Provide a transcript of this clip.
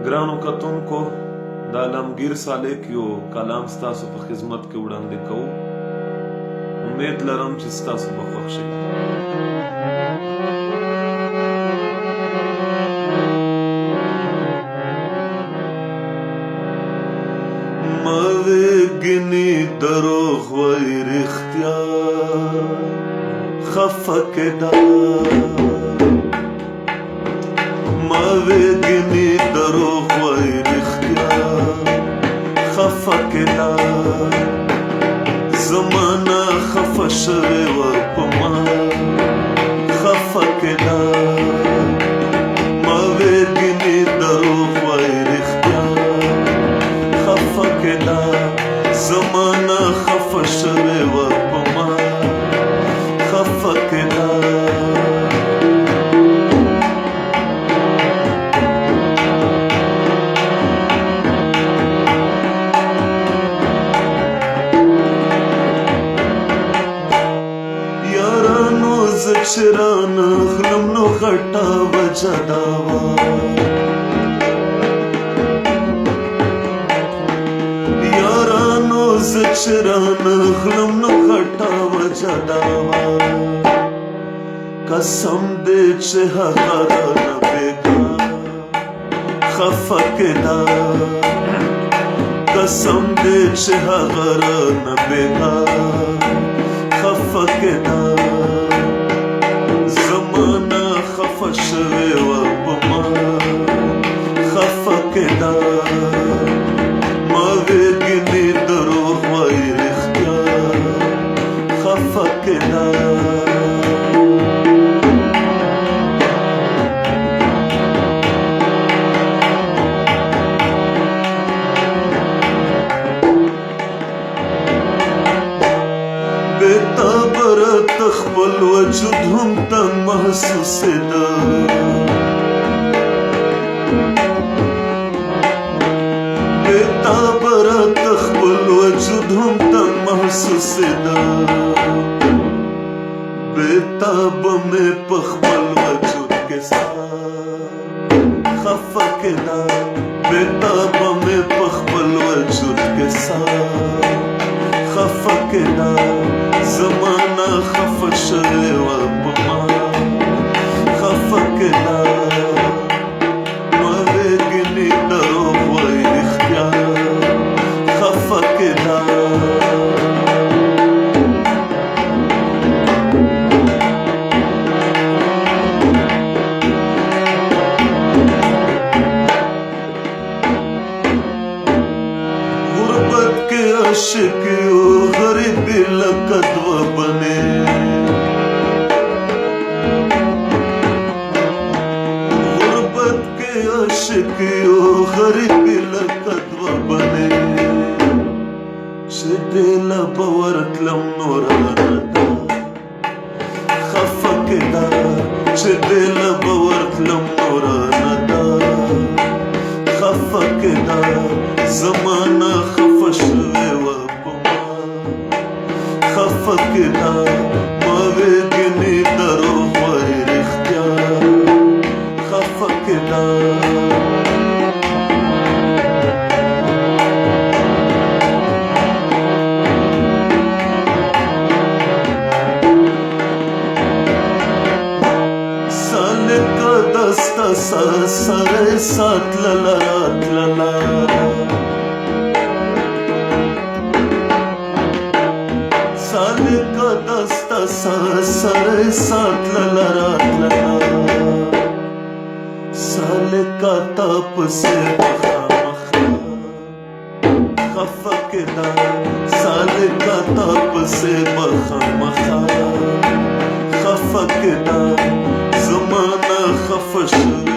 ګرانو کتونکو د عالمگیر صالح یو کلام ستاسو په خدمت کې وړاندې کوو. امید لرم چې ستاسو به خوښ شي. مویگنی دروغ وی رختیا خفکدا مویگنی دروغ وی رختیا خفکدا زمانہ خفشوی ورپما خفکدا مویگنی دروغ وی رختیا خفکدا زمانہ خفشوی ورپما خفکدا چران خلم نو غټا وجداوا یارانو زچران خلم نو غټا وجداوا قسم دې چې هغه نه بیګا خفکدا قسم دې چې هغه نه بیګا خفکدا زمانہ خفشوی ورپما خفکدا مویگنی دروغ وی رختیا خفکدا بیتابرت خپل وجود هم تن محسوس دا بیتابرت خپل وجود هم تن محسوس دا بیتاب میں پخپل وجود کے ساتھ خفکدا بیتاب میں پخپل وجود کے ساتھ خفکدا زمانہ خفشوی ورپما خفکدا مویگنی دروغ وی رختیا خفکدا غربت کے عاشقیو غریبی لکدو بنے غربت کے عاشقیو غریبی لکدو بنے چه دل بورتلم نوراندا خفکدا چه دل بورتلم نوراندا خفکدا زمانہ خفشوی ورپما خفکدا مویگنی دروغ وی رختیا خفکدا سالکا دستا سره سات للا رات للا سالکا دستا سره سات للا رات للا سالکا تاپ سے بخامخا خفکدا سالکا تاپ سے بخامخا خفکدا زمانہ خفشوی